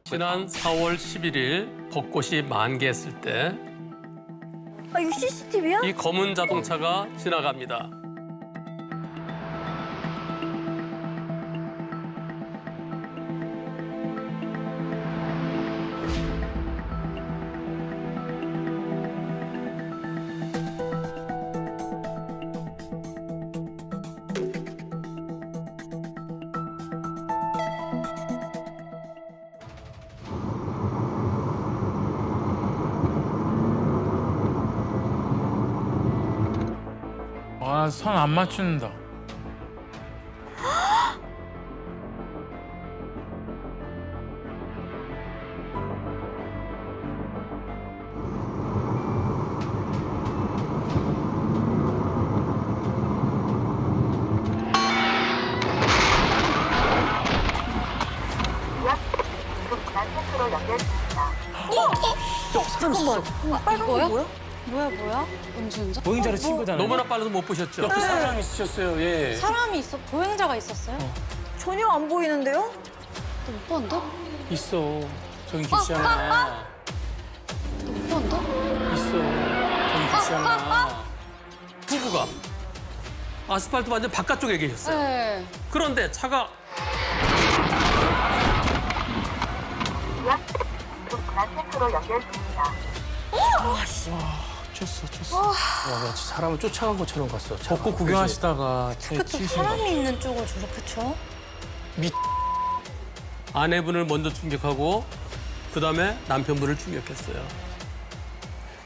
지난 4월 11일 벚꽃이 만개했을 때 아, 이거 CCTV야? 이 검은 자동차가 지나갑니다. 아, 선 안 맞춘다. 잠깐만. 빨간 거 뭐야? 뭐야? 음주운전? 보행자를 친 거잖아요. 너무나 빨라서 못 보셨죠? 옆에 사람 있으셨어요. 예. 사람이 있어? 보행자가 있었어요? 전혀 안 보이는데요? 너못 봤는데? 있어. 저기 계시잖아. 너못 봤는데? 있어. 저기 계시잖아. 부부가 아스팔트 완전 바깥쪽에 계셨어요. 네. 그런데 차가 센터로 연결 중입니다. 쳤어. 와, 마치 사람을 쫓아간 것처럼 갔어. 벚꽃 그치? 구경하시다가 차 또 치신 거. 사람이 있는 쪽을 저렇게 쳐? 아내분을 먼저 충격하고 그다음에 남편분을 충격했어요.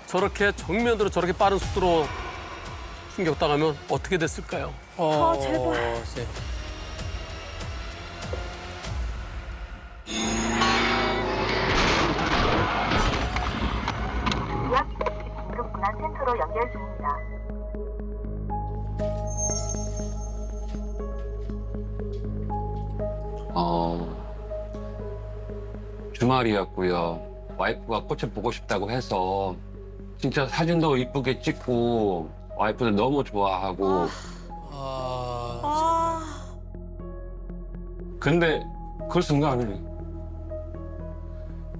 저렇게 정면으로 저렇게 빠른 속도로 충격당하면 어떻게 됐을까요? 아, 제발. 네. 지역 긴급 분한 센터로 연결 중입니다. 주말이었고요. 와이프가 꽃을 보고 싶다고 해서 진짜 사진도 이쁘게 찍고 와이프도 너무 좋아하고 아, 근데 그 순간에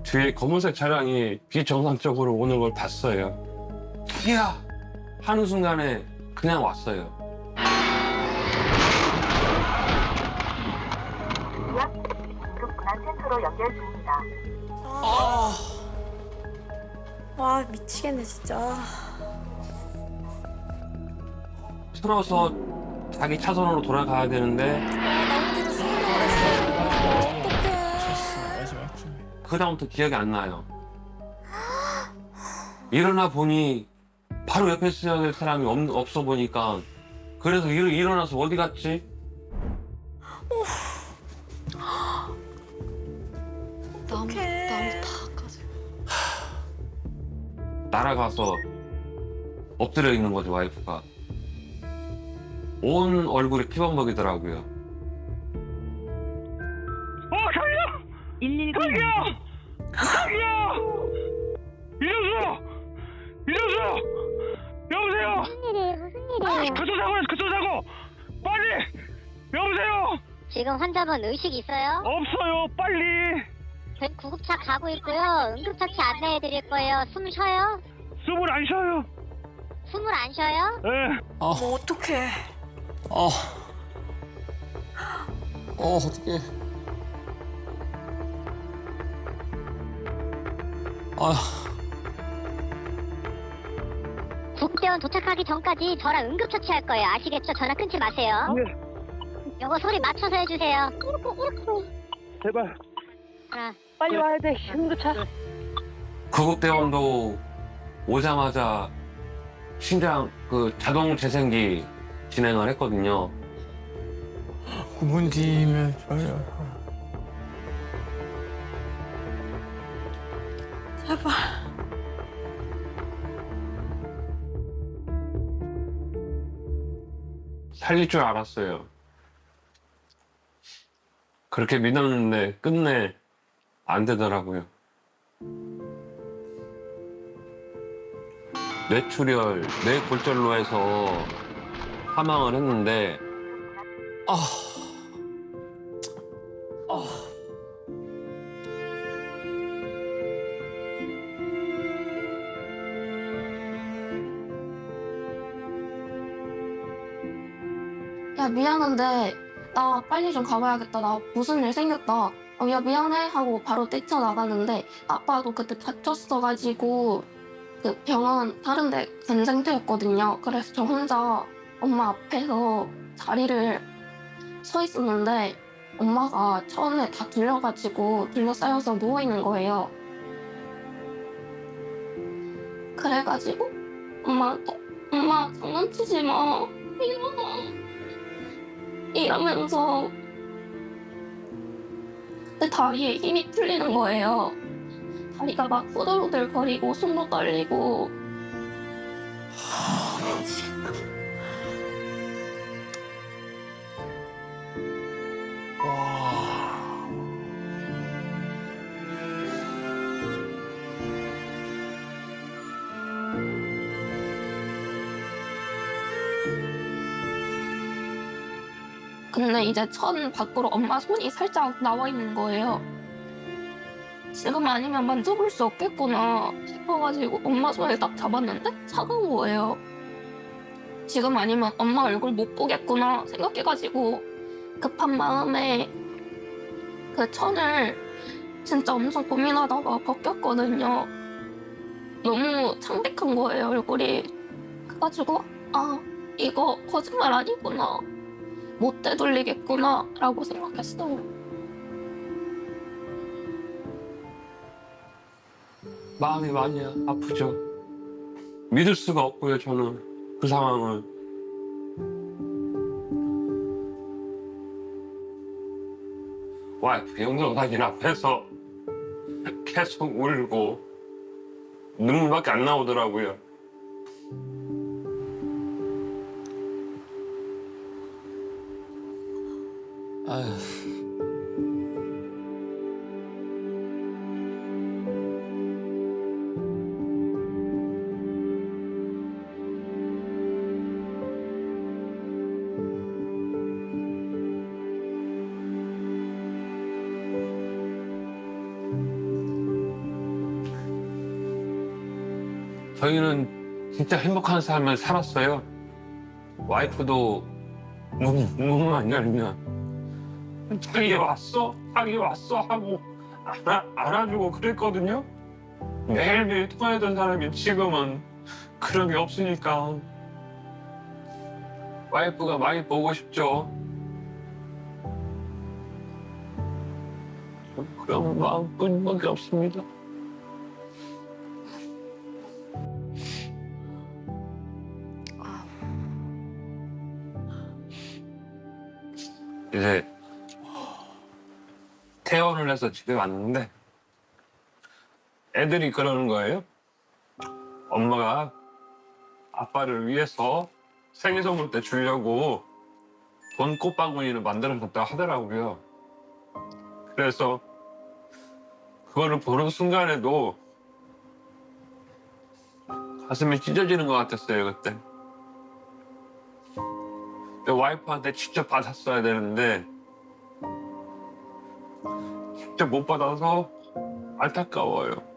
뒤에 검은색 차량이 비정상적으로 오는 걸 봤어요. 야! 하는 순간에 그냥 왔어요. 지역 긴급 분한 센터로 연결 중입니다. 와, 미치겠네, 진짜. 틀어서 자기 차선으로 돌아가야 되는데 나 뒤로 숨으려고 그랬어. 어떡해. 마지막 쯤에. 그다음부터 기억이 안 나요. 일어나 보니 바로 옆에 있어야 될 사람이 없어 보니까 그래서 일어나서 어디 갔지? 나무 어떡해. 다까지. 날아가서 엎드려 있는 거죠, 와이프가. 온 얼굴이 피범벅이더라고요. 자기야! 119 자기야! 이정수! 여보세요! 무슨 일이에요? 교통사고! 빨리! 여보세요! 지금 환자분 의식 있어요? 없어요, 빨리! 저희 구급차 가고 있고요. 응급처치 안내해 드릴 거예요. 숨 쉬어요? 숨을 안 쉬어요. 숨을 안 쉬어요? 예. 뭐, 어떡해. 어떡해. 구급대원 도착하기 전까지 저랑 응급처치할 거예요. 아시겠죠? 전화 끊지 마세요. 요거 소리 맞춰서 해주세요. 제발. 하나, 빨리 와야 돼. 응급차. 구급대원도 오자마자 심장 자동 재생기 진행을 했거든요. 9분 뒤면 좋아요. 제발. 살릴 줄 알았어요. 그렇게 믿었는데 끝내 안 되더라고요. 뇌출혈, 뇌골절로 해서 사망을 했는데 야, 미안한데 나 빨리 좀 가봐야겠다. 나 무슨 일 생겼다. 야, 미안해 하고 바로 뛰쳐나가는데 아빠도 그때 다쳤어가지고 그 병원 다른 데 간 상태였거든요. 그래서 저 혼자 엄마 앞에서 자리를 서 있었는데 엄마가 처음에 다 들려가지고 둘러싸여서 누워있는 거예요. 그래가지고 엄마한테 엄마 장난치지 마 이러면서 내 다리에 힘이 풀리는 거예요. 다리가 막 후들후들거리고 손도 떨리고. 근데 이제 천 밖으로 엄마 손이 살짝 나와 있는 거예요. 지금 아니면 만져볼 수 없겠구나 싶어가지고 엄마 손을 딱 잡았는데 차가운 거예요. 지금 아니면 엄마 얼굴 못 보겠구나 생각해가지고 급한 마음에 그 천을 진짜 엄청 고민하다가 벗겼거든요. 너무 창백한 거예요, 얼굴이. 그래가지고 아, 이거 거짓말 아니구나. 못 되돌리겠구나 라고 생각했어요. 마음이 많이 아프죠. 믿을 수가 없고요, 저는 그 상황을. 와이프 영상사진 앞에서 계속 울고 눈물밖에 안 나오더라고요. 아휴. 저희는 진짜 행복한 삶을 살았어요. 와이프도 문만 열면 자기 왔어? 자기 왔어? 하고 안아주고 그랬거든요. 매일매일 통화했던 사람이 지금은 그런 게 없으니까 와이프가 많이 보고 싶죠. 그런 마음뿐밖에 없습니다. 이제 퇴원을 해서 집에 왔는데 애들이 그러는 거예요. 엄마가 아빠를 위해서 생일 선물 때 주려고 돈 꽃바구니를 만들어줬다 하더라고요. 그래서 그거를 보는 순간에도 가슴이 찢어지는 것 같았어요, 그때. 와이프한테 직접 받았어야 되는데 직접 못 받아서 안타까워요.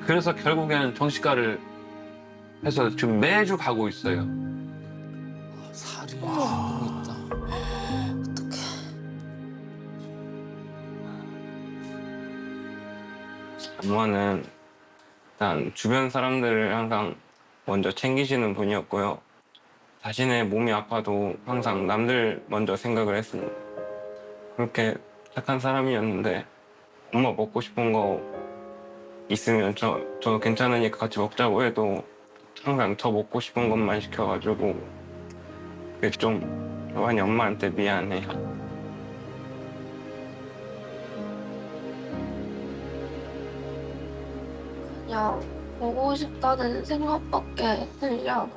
그래서 결국에는 정신과를 해서 지금 매주 가고 있어요. 살이 너무 있다. 엄마는 일단 주변 사람들을 항상 먼저 챙기시는 분이었고요. 자신의 몸이 아파도 항상 남들 먼저 생각을 했습니다. 그렇게 착한 사람이었는데 엄마 먹고 싶은 거 있으면 저 괜찮으니까 같이 먹자고 해도 항상 더 먹고 싶은 것만 시켜가지고 그게 좀 많이 엄마한테 미안해요. 그냥 보고 싶다는 생각밖에 들지 않아.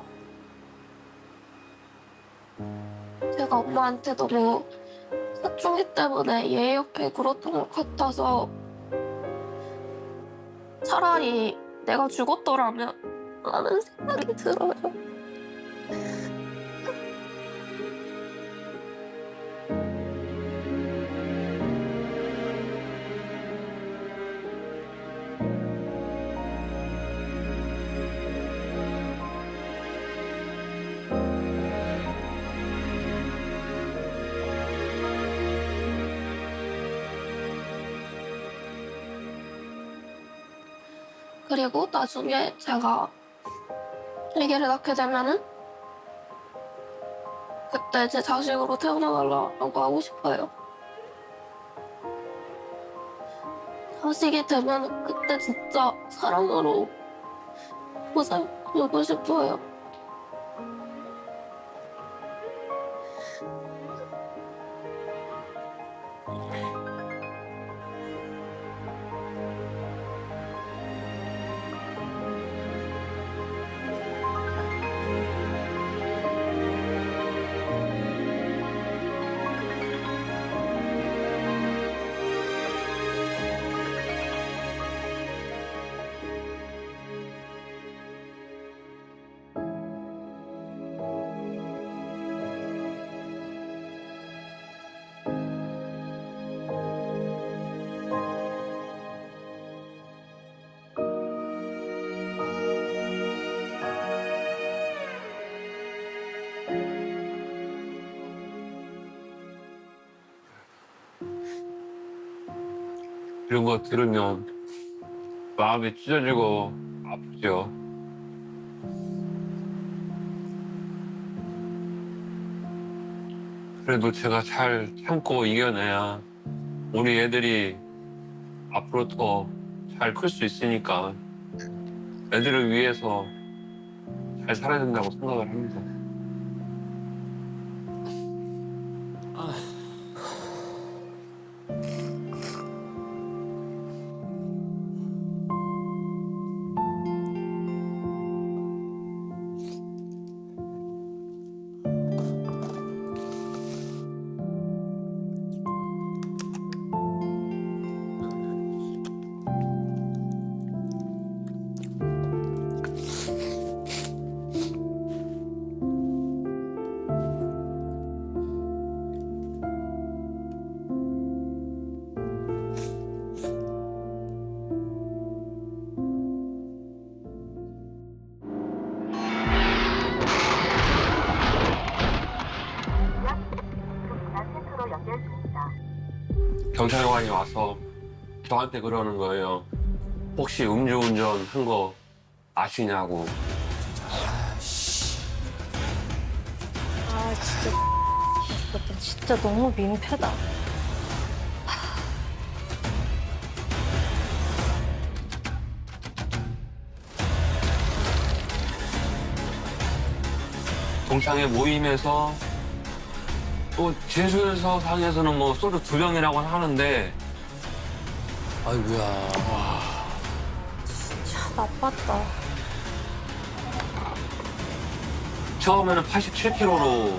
제가 엄마한테 너무 사춘기 때문에 예의 없게 굴었던 것 같아서 차라리 내가 죽었더라면 라는 생각이 들어요. 그리고 나중에 제가 아기를 낳게 되면은 그때 제 자식으로 태어나달라고 하고 싶어요. 자식이 되면 그때 진짜 사랑으로 보살펴보고 싶어요. 이런 거 들으면 마음이 찢어지고 아프죠. 그래도 제가 잘 참고 이겨내야 우리 애들이 앞으로 더 잘 클 수 있으니까 애들을 위해서 잘 살아야 된다고 생각을 합니다. 난센터로 연결 중입니다. 경찰관이 와서 저한테 그러는 거예요. 혹시 음주운전 한 거 아시냐고. 아 진짜 이것도 진짜 너무 민폐다. 동창회 모임에서 또 진술서 상에서는 뭐 소주 2병이라고 하는데 아이고야. 진짜 나빴다. 처음에는 87kg로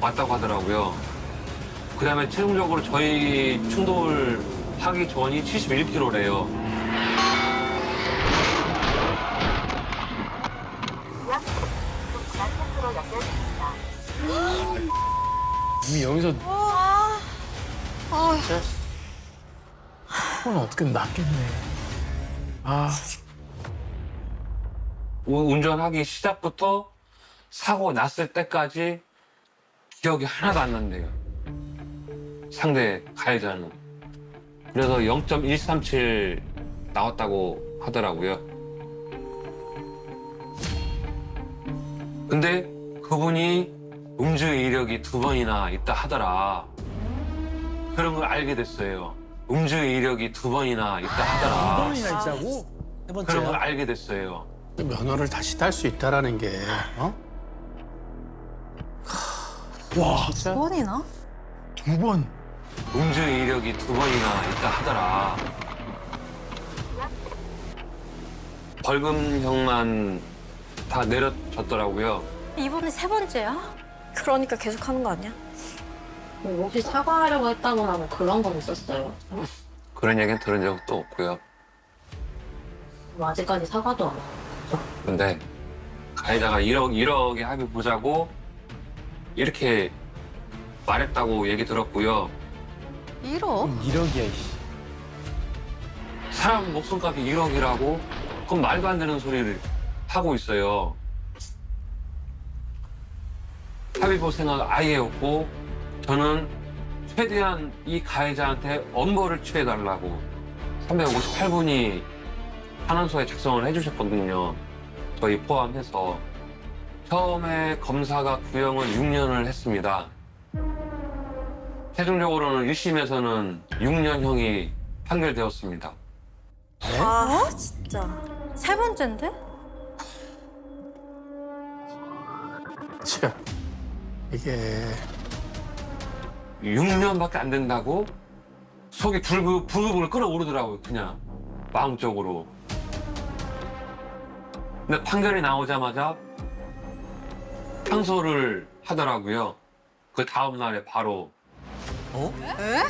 왔다고 하더라고요. 그 다음에 최종적으로 저희 충돌 하기 전이 71kg래요. 난센터로 연결 중입니다. 이미 여기서 아, 손은 어떻게 낫겠네. 아, 운전하기 시작부터 사고 났을 때까지 기억이 하나도 안 난대요. 상대 가해자는. 그래서 0.137 나왔다고 하더라고요. 근데 그분이 음주 이력이 2번이나 있다 하더라. 그런 걸 알게 됐어요. 음주 이력이 2번이나 있다 하더라. 2번이나 있다고? 세 그런 걸 번째야. 알게 됐어요. 면허를 다시 딸 수 있다라는 게, 어? 와, 진짜 2번이나? 2번. 음주 이력이 2번이나 있다 하더라. 벌금형만 다 내려졌더라고요. 이번에 3번째야? 그러니까 계속 하는 거 아니야? 혹시 사과하려고 했다거나 뭐 그런 건 있었어요? 그런 얘기는 들은 적도 없고요. 아직까지 사과도 안 하고. 근데 가해자가 1억에 합의 보자고 이렇게 말했다고 얘기 들었고요. 1억? 1억이야, 씨. 사람 목숨값이 1억이라고? 그건 말도 안 되는 소리를 하고 있어요. 합의 볼 생각 아예 없고 저는 최대한 이 가해자한테 엄벌을 취해달라고 358분이 탄원서에 작성을 해주셨거든요. 저희 포함해서. 처음에 검사가 구형을 6년을 했습니다. 최종적으로는 1심에서는 6년형이 판결되었습니다. 아 진짜 세 번째인데? 참, 이게 6년밖에 안 된다고? 속이 부글부글 끓어오르더라고요, 그냥. 마음적으로. 근데 판결이 나오자마자 항소를 하더라고요. 그 다음날에 바로. 어?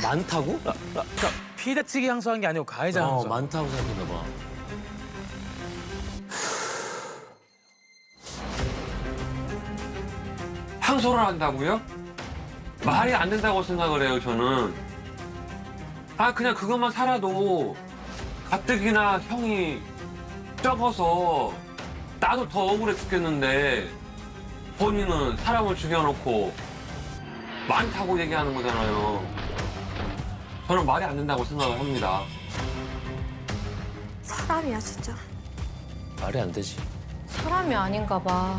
많다고? 그러니까 피해자 측이 항소한 게 아니고 가해자 항소. 많다고 생각했나 봐. 항소를 한다고요? 말이 안 된다고 생각을 해요, 저는. 아, 그냥 그것만 살아도 가뜩이나 형이 적어서 나도 더 억울해 죽겠는데 본인은 사람을 죽여놓고 많다고 얘기하는 거잖아요. 저는 말이 안 된다고 생각을 합니다. 사람이야 진짜. 말이 안 되지. 사람이 아닌가 봐.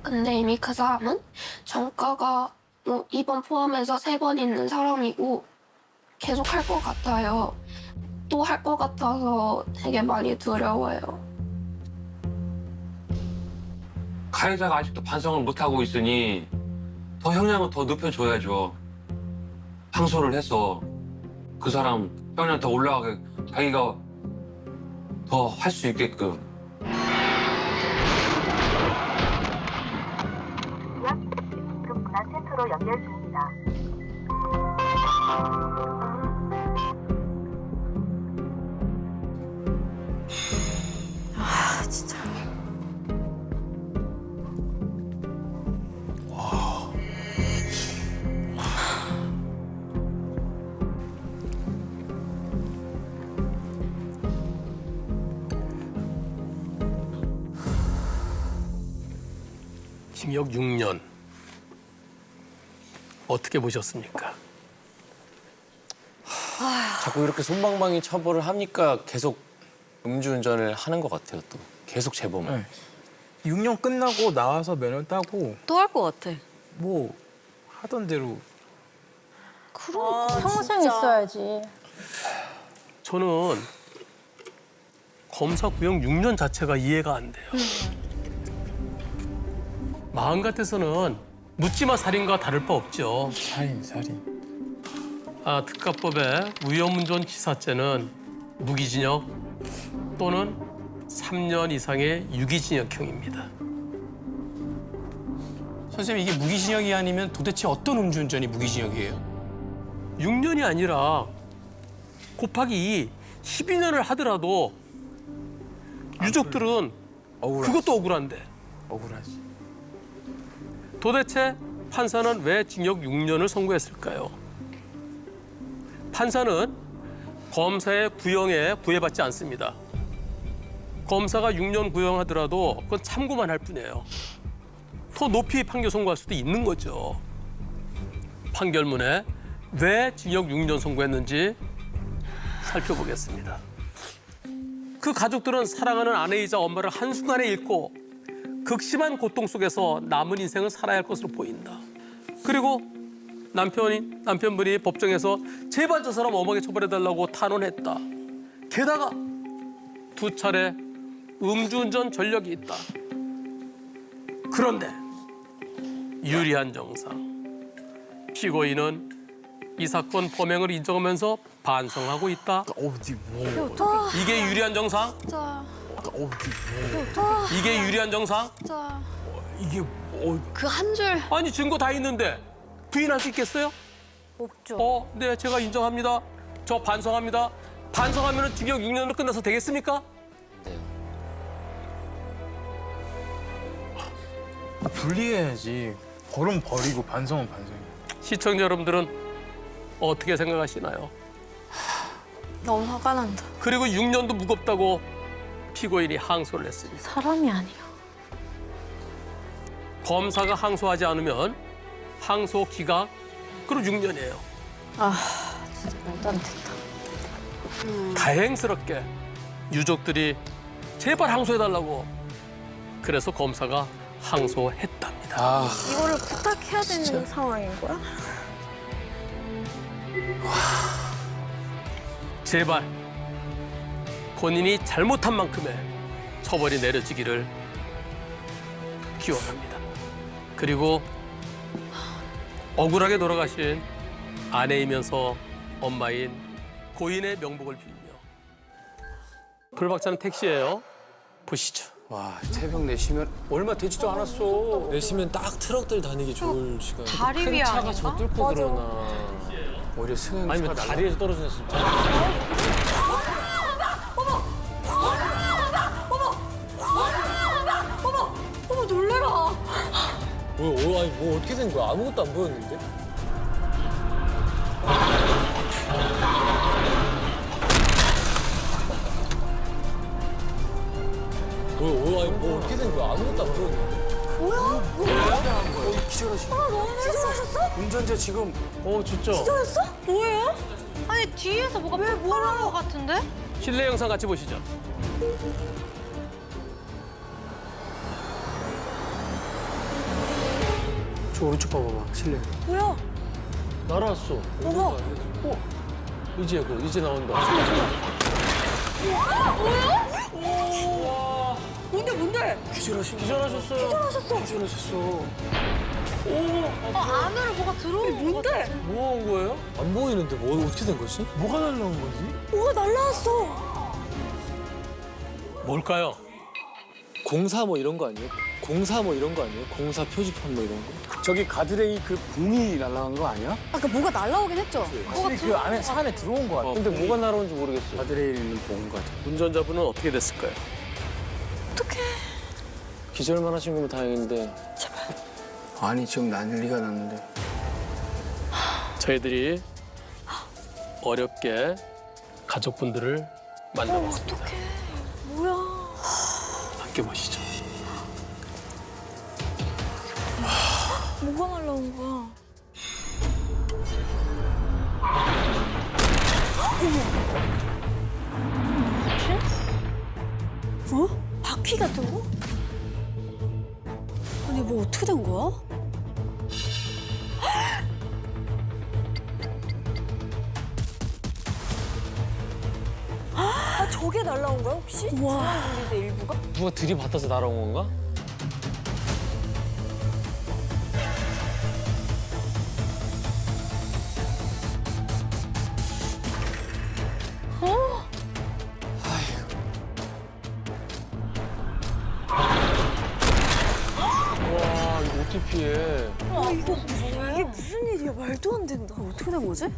근데 이미 그 사람은 전과가 뭐 2번 포함해서 3번 있는 사람이고 계속 할 것 같아요. 또 할 것 같아서 되게 많이 두려워요. 가해자가 아직도 반성을 못하고 있으니 더 형량을 더 높여줘야죠. 항소를 해서 그 사람 형량 더 올라가게 자기가 더 할 수 있게끔. 응급문안센터로 연결 중입니다. 아 진짜. 징역 6년. 어떻게 보셨습니까? 자꾸 이렇게 솜방망이 처벌을 하니까 계속 음주운전을 하는 것 같아요, 또. 계속 재범을. 네. 6년 끝나고 나와서 면허 따고 또 할 것 같아. 뭐 하던 대로. 그러니까 평생 있어야지. 저는 검사 구형 6년 자체가 이해가 안 돼요. 마음 같아서는 묻지마 살인과 다를 바 없죠. 살인. 특가법의 위험운전 치사죄는 무기징역 또는 3년 이상의 유기징역형입니다. 선생님, 이게 무기징역이 아니면 도대체 어떤 음주운전이 무기징역이에요? 6년이 아니라 곱하기 12년을 하더라도 유족들은 억울하지. 그것도 억울한데 억울하지. 도대체 판사는 왜 징역 6년을 선고했을까요? 판사는 검사의 구형에 구애받지 않습니다. 검사가 6년 구형하더라도 그건 참고만 할 뿐이에요. 더 높이 판결 선고할 수도 있는 거죠. 판결문에 왜 징역 6년 선고했는지 살펴보겠습니다. 그 가족들은 사랑하는 아내이자 엄마를 한순간에 잃고 극심한 고통 속에서 남은 인생을 살아야 할 것으로 보인다. 그리고 남편분이 법정에서 제발 저 사람 엄하게 처벌해달라고 탄원했다. 게다가 2차례 음주운전 전력이 있다. 그런데 유리한 정상. 피고인은 이 사건 범행을 인정하면서 반성하고 있다. 이게 유리한 정상? 진짜. 이게 유리한 정상? 진짜. 이게 그 한 줄. 아니 증거 다 있는데 부인할 수 있겠어요? 없죠. 네, 제가 인정합니다. 저 반성합니다. 반성하면 징역 6년으로 끝나서 되겠습니까? 네. 분리해야지. 벌은 버리고 반성은 반성이야. 시청자 여러분들은 어떻게 생각하시나요? 너무 화가 난다. 그리고 6년도 무겁다고 피고인이 항소를 했습니다. 사람이 아니야. 검사가 항소하지 않으면 항소 기각 그리고 6년이에요. 진짜 말도 안 된다. 다행스럽게 유족들이 제발 항소해달라고 그래서 검사가 항소했답니다. 아, 이거를 부탁해야 되는 상황인 거야? 제발 본인이 잘못한 만큼의 처벌이 내려지기를 기원합니다. 그리고 억울하게 돌아가신 아내이면서 엄마인 고인의 명복을 빌며 불박차는 택시예요. 보시죠. 와, 새벽 4시면 얼마 되지도 않았어. 4시면 딱 트럭들 다니기 좋을 시간. 다리 위에 차가 아닌가? 저 뚫고 그러나. 오히려 승현 아니면 차가 다리에서 떨어졌어 진짜. 어머 놀래라. 아니 뭐 어떻게 된 거야? 아무것도 안 보였는데? 아니 뭐 어떻게 된 거야? 아무것도 안 보였는데? 기절하시고. 너무 놀라셨어? 운전자 지금 진짜. 기절했어? 뭐예요? 아니 뒤에서 뭐가 폭발한 것 같은데? 실내 영상 같이 보시죠. 저 오른쪽 봐봐봐 실내. 뭐야? 날아왔어. 어머. 이제 나온다. 뭔데? 기절하셨어요. 기절하셨어. 안으로 뭐가 들어온 것 같아. 뭐 한 거예요? 안 보이는데 뭐 어떻게 된 거지? 뭐가 날라온 거지? 뭐가 날라왔어? 뭘까요? 공사 뭐 이런 거 아니에요? 공사 표지판 뭐 이런 거? 저기 가드레일 그 봉이 날아간 거 아니야? 아까 뭐가 날라오긴 했죠? 확실히 그 안에 차 안에 들어온 거 같아. 근데 뭐가 날아온지 모르겠어. 가드레일 있는 봉 같아. 운전자분은 어떻게 됐을까요? 어떡해. 기절만 하신 거면 다행인데. 아니 지금 난리가 났는데. 저희들이 어렵게 가족분들을 만나봤습니다. 어떡해. 뭐야. 함께 보시죠. 뭐가 날라온 거야? 어머. 바퀴 같은 거? 아니 뭐 어떻게 된 거야? 저게 날라온 거야 혹시? 와. 일부가? 누가 들이받아서 날아온 건가? 와, 이거 어떻게 피해? 이게 무슨 일이야? 말도 안 된다. 어떻게 된 거지?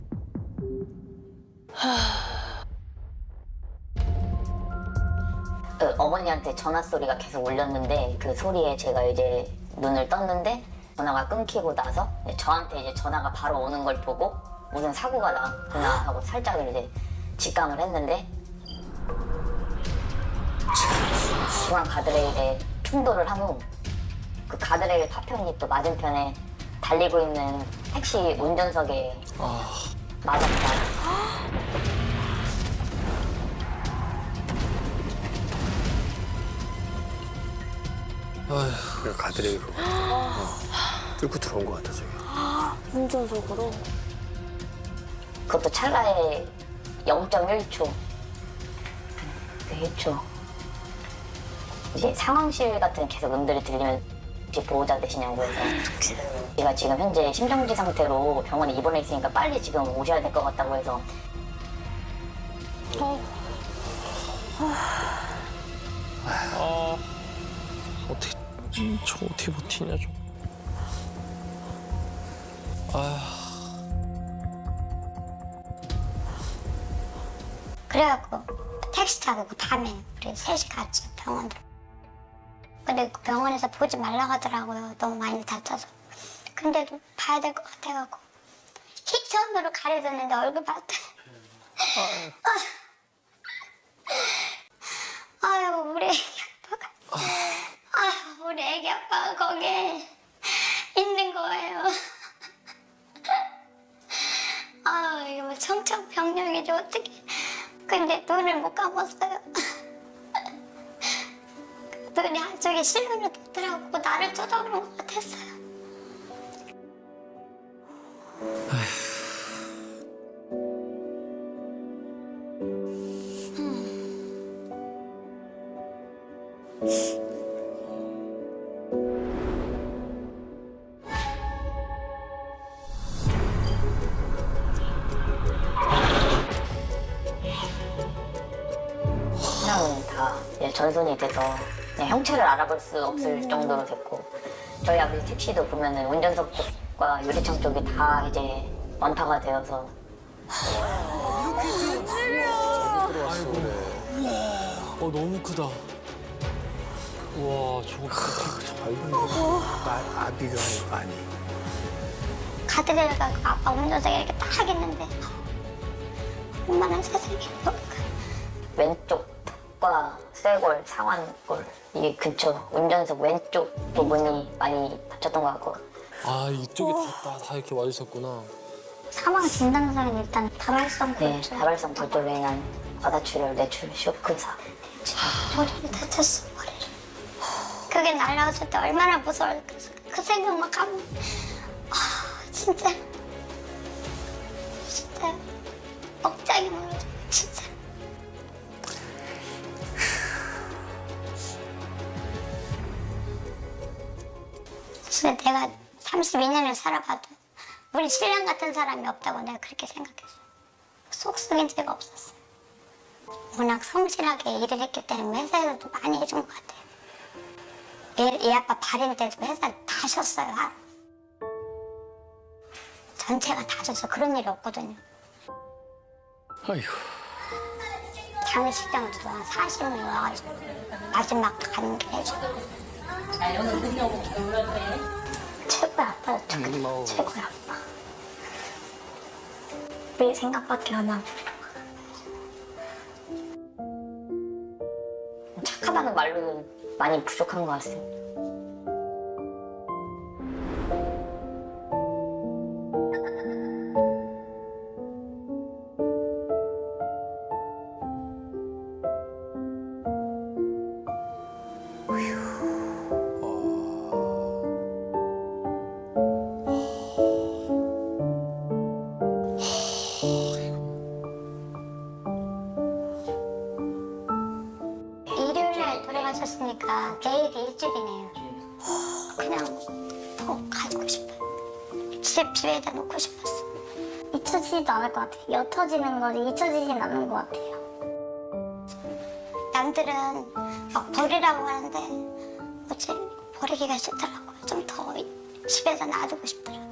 그 어머니한테 전화 소리가 계속 울렸는데 그 소리에 제가 이제 눈을 떴는데 전화가 끊기고 나서 저한테 이제 전화가 바로 오는 걸 보고 무슨 사고가 났구나 하고 살짝 이제 직감을 했는데 중앙 가드레일에 충돌을 한 후 그 가드레일 파편이 또 맞은편에 달리고 있는 택시 운전석에 맞았다. 가드레일로 뚫고 들어온 것 같아 저기. 운전석으로. 그것도 찰나에 0.1초. 1초. 이제 상황실 같은 계속 음들이 들리면 혹시 보호자 되시냐고 해서 제가 지금 현재 심정지 상태로 병원에 입원해 있으니까 빨리 지금 오셔야 될 것 같다고 해서 저거 어떻게 버티냐 저. 그래갖고 택시 타고 그 밤에 우리 셋이 같이 병원으로. 근데 그 병원에서 보지 말라고 하더라고요. 너무 많이 다쳐서. 근데도 봐야 될 것 같아갖고 힙선으로 가려졌는데 얼굴 봤더니 아유 우리 애기 아빠가 우리 애기 아빠가 거기에 있는 거예요. 이거 뭐 청천벽력이지 어떻게. 근데 눈을 못 감았어요. 눈이 한쪽에 실눈을 떴더라고. 나를 쳐다보는 것 같았어요. 신랑은 다 이제 전손이 돼서 그냥 형체를 알아볼 수 없을 정도로 됐고, 저희 아버지 택시도 보면은 운전석 쪽과 유리창 쪽이 다 이제 원타가 되어서. 너무 크다. 와 저거 아비가 아니. 가드레일가 그 아빠 운전석에 이렇게 딱 있는데 얼마나 세상에 왼쪽 턱과 쇄골, 상완골 이게 근처 운전석 왼쪽 부분이 많이 다쳤던 것 같고. 이쪽에 다 이렇게 와 있었구나. 사망 진단서는 일단 다발성 네, 골절. 다발성 골절로 인한 과다출혈, 뇌출, 쇼크사. 머리를 다쳤어, 머리를. 그게 날라왔을 때 얼마나 무서웠을까. 그 생각만 하면 진짜 억장이 무너져, 진짜. 진짜 내가 32년을 살아봐도 우리 신랑 같은 사람이 없다고 내가 그렇게 생각했어요. 속 썩인 적이 없었어요. 워낙 성실하게 일을 했기 때문에 회사에서도 많이 해준 것 같아요. 얘 아빠 발인 때도 회사 다 쉬었어요. 전체가 다 쉬어서 그런 일이 없거든요. 아이고. 장례식장도 한 40명이 와가지고 마지막 가는 길 해주고. 최고의 아빠였죠. 최고의 아빠. 우리 생각밖에 안 하고. 착하다는 말로는 많이 부족한 것 같습니다. 일요일날 돌아가셨으니까 내일이 일주일이네요. 그냥 더 가지고 싶어요. 집에다 놓고 싶었어. 잊혀지지도 않을 것 같아요. 옅어지는 거지 잊혀지진 않는 것 같아요. 남들은 막 버리라고 하는데 어째 버리기가 싫더라고요. 좀 더 집에다 놔두고 싶더라고요.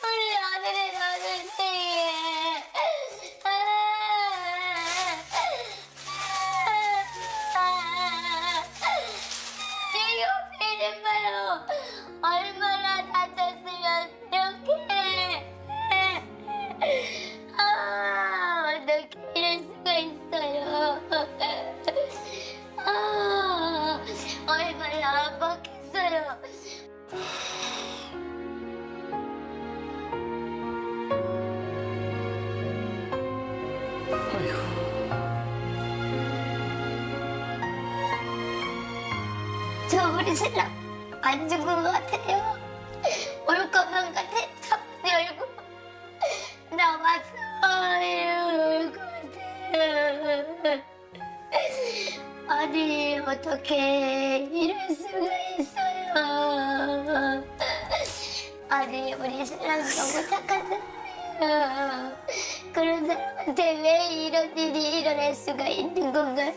우리 아들이 나는데 이거 정말로 얼마나 다쳤으면 이렇게 어떻게 이럴 수가 있어요. 저 우리 신랑 안 죽은 것 같아요. 올 것만 같아. 창문 열고 나왔어요. 올 것 같아요. 아니 어떻게 이럴 수가 있어요. 아니 우리 신랑 너무 착한 사람이에요. 그런 사람한테 왜 이런 일이 일어날 수가 있는 건가요?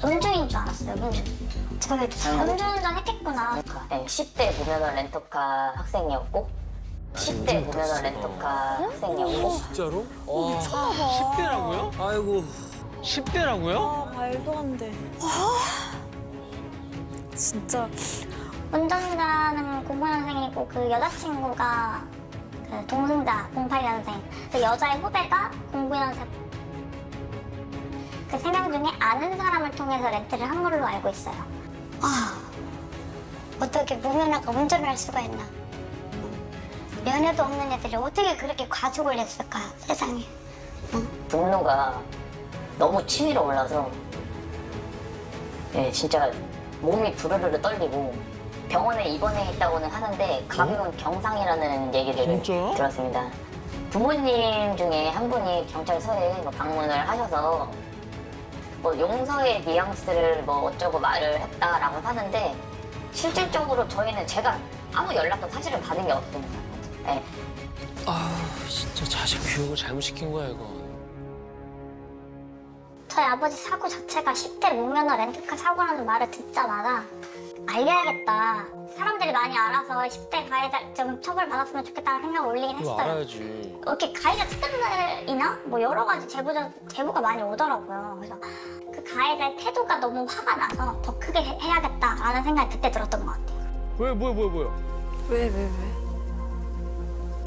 음주인 줄 알았어요. 제가 음주운전 했겠구나. 네, 10대 무면허 렌터카 학생이었고 10대 무면허 렌터카 학생이었고 진짜로? 10대라고요? 아이고. 10대라고요? 아, 말도 안 돼. 진짜. 운전자는 09년생이고 그 여자친구가 그 동승자 08년생. 그 여자의 후배가 09년생. 그 3명 중에 아는 사람을 통해서 렌트를 한 걸로 알고 있어요. 어떻게 무면허가 운전을 할 수가 있나. 면허도 없는 애들이 어떻게 그렇게 과속을 했을까, 세상에. 분노가 너무 치밀어 올라서 진짜 몸이 부르르 떨리고 병원에 입원해 있다고는 하는데 가벼운 경상이라는 얘기를 들었습니다. 부모님 중에 한 분이 경찰서에 방문을 하셔서 용서의 뉘앙스를 어쩌고 말을 했다라고 하는데 실질적으로 저희는 제가 아무 연락도 사실은 받은 게 없습니다. 네. 진짜 자식 교육을 잘못시킨 거야 이거. 저희 아버지 사고 자체가 10대 무면허 렌트카 사고라는 말을 듣자마자 알려야겠다. 사람들이 많이 알아서 10대 가해자 좀 처벌받았으면 좋겠다는 생각을 올리긴 이거 했어요. 알아야지. 이렇게 가해자 측근들이나 여러 가지 제보가 많이 오더라고요. 그래서 그 가해자의 태도가 너무 화가 나서 더 크게 해야겠다라는 생각이 그때 들었던 것 같아요. 뭐야? 왜?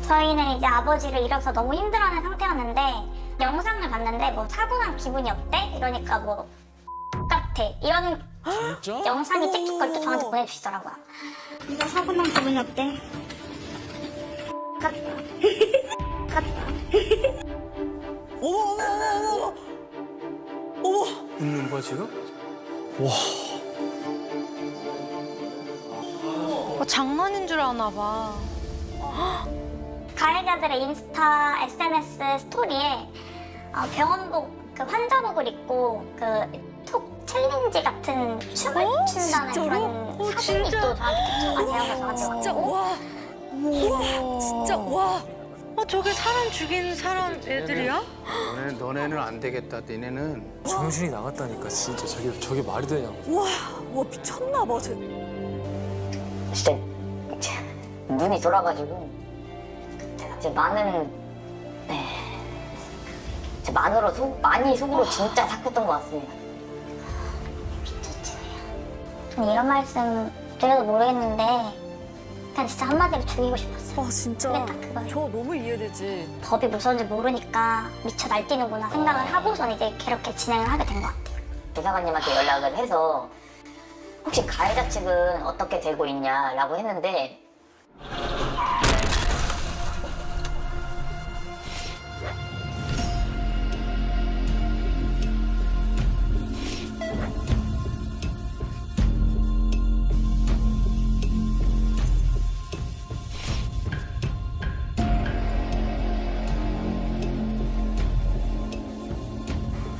저희는 이제 아버지를 잃어서 너무 힘들어하는 상태였는데 영상을 봤는데 사고 난 기분이 어때? 이러니까 같아 이런 진짜? 영상이 찍힌 걸 또 저한테 보내주시더라고요. 이거 사고 난 기분이 어때? 같다. 어머! 웃는 거야 지금? 장난인 줄 아나 봐. 가해자들의 인스타, SNS 스토리에 병원복, 그 환자복을 입고 톡 챌린지 같은 춤을 춘다는 그런 사진이 또 저한테 캡처가 되어서 저한테 진짜, 왔고 와. 진짜, 와. 저게 사람 죽인 사람 애들이야? 너네는 안 되겠다. 니네는 정신이 나갔다니까 진짜 저게 말이 되냐고. 와, 미쳤나 봐, 쟤. 진짜 눈이 돌아가지고 제가 많이 속으로 진짜 삭혔던 것 같습니다. 전 이런 말씀 드려도 모르겠는데 그냥 진짜 한마디로 죽이고 싶었어요. 진짜. 근데 딱 그거예요. 저 너무 이해되지. 법이 무서운지 모르니까 미쳐 날뛰는구나 생각을 하고선 이제 그렇게 진행을 하게 된 것 같아요. 대사관님한테 연락을 해서 혹시 가해자 측은 어떻게 되고 있냐라고 했는데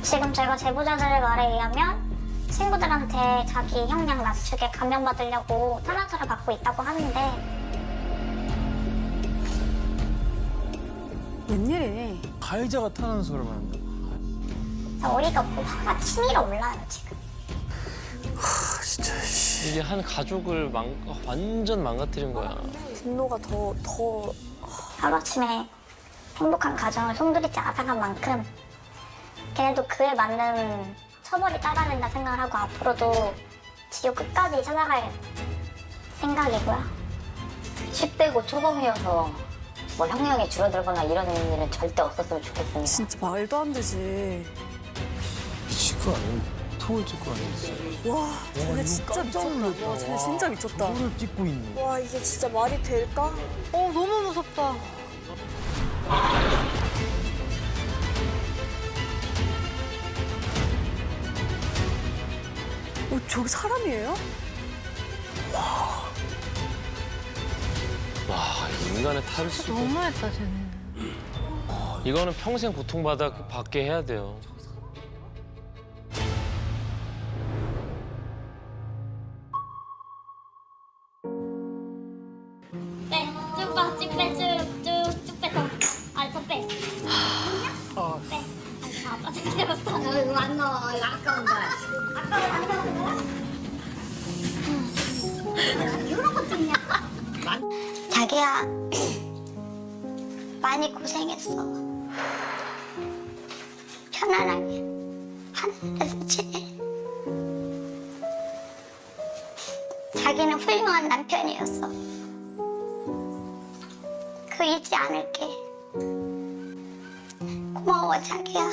지금 제가 제보자들의 말에 의하면 친구들한테 자기 형량 낮추게 감형받으려고 탄원서를 받고 있다고 하는데 웬일이? 가해자가 탄원서를 받는다. 어이가 없고 화가 치밀어 올라요 지금. 진짜 이게 한 가족을 완전 망가뜨린 거야. 분노가 더. 하루아침에 행복한 가정을 송두리째 앗아간 만큼 걔네도 그에 맞는 처벌이 따라된다 생각을 하고 앞으로도 지옥 끝까지 찾아갈 생각이고요. 10대고 초범이어서 뭐 형량이 줄어들거나 이런 일은 절대 없었으면 좋겠습니다. 진짜 말도 안 되지. 미칠 거 아니야? 통을 찍고 아니었어. 와, 쟤네 진짜 미쳤다. 와, 쟤네 진짜 미쳤다. 통을 찍고 있는. 와, 이게 진짜 말이 될까? 너무 무섭다. 저기 사람이에요? 와, 인간의 탈을 쓰고. 너무했다 쟤는. 이거는 평생 고통받아 받게 해야 돼요. 빼, 쭉 봐, 쭉 빼, 쭉 빼, 더. 더 빼. 빼. 아빠 기다렸어. 이거 안 넣어. 이거 아까운데. 아까운 거야? 이런 것도 있냐? 자기야, 많이 고생했어. 편안하게 하늘에서 지내. 자기는 훌륭한 남편이었어. 그거 잊지 않을게. 고마워, 자기야.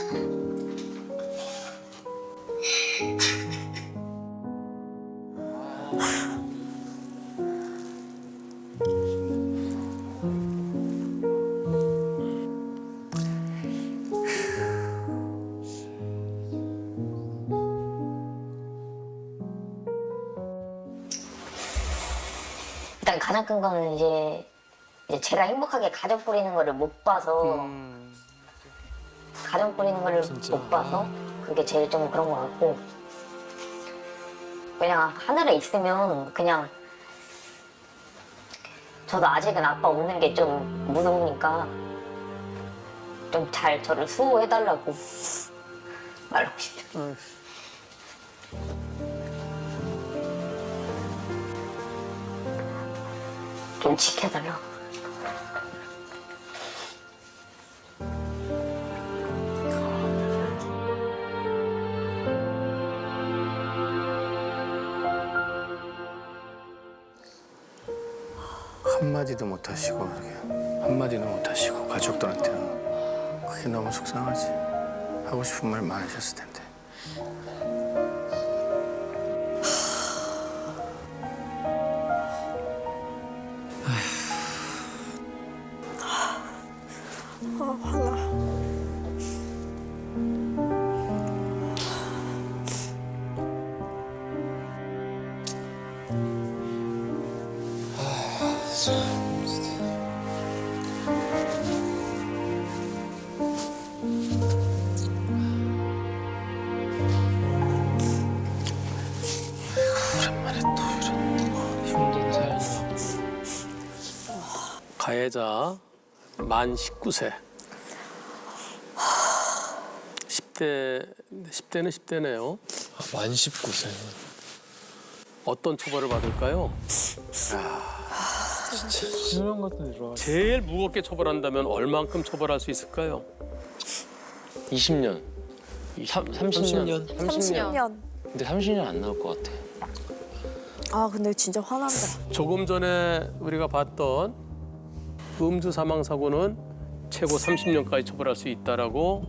일단 가장 큰 거는 이제 제가 행복하게 가정 꾸리는 거를 못 봐서 가정 꾸리는 거를 못 봐서 그게 제일 좀 그런 것 같고, 그냥 하늘에 있으면 그냥 저도 아직은 아빠 없는 게 좀 무서우니까 좀 잘 저를 수호해달라고 말하고 싶어요. 좀 지켜달라고. 한마디도 못하시고 그렇게 한마디도 못하시고 가족들한테는 그게 너무 속상하지. 하고 싶은 말 많으셨을 텐데. 오랜만에 또 이런 힘든 사연. 가해자 만 19세. 10대는 10대네요. 만 19세. 어떤 처벌을 받을까요? 수명 같은 데 들어가. 제일 무겁게 처벌한다면 얼만큼 처벌할 수 있을까요? 20년. 30년. 30년. 근데 30년 안 나올 것 같아. 아, 근데 진짜 화난다. 조금 전에 우리가 봤던 음주 사망 사고는 최고 30년까지 처벌할 수 있다라고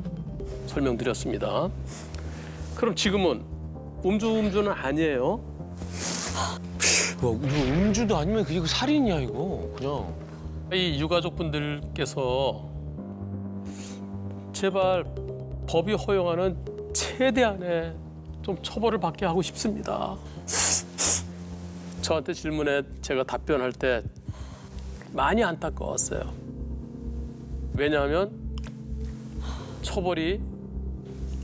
설명드렸습니다. 그럼 지금은 음주는 아니에요. 와, 이거 음주도 아니면 그게 살인이야 이거 그냥. 이 유가족분들께서 제발 법이 허용하는 최대한의 좀 처벌을 받게 하고 싶습니다. 저한테 질문에 제가 답변할 때 많이 안타까웠어요. 왜냐하면 처벌이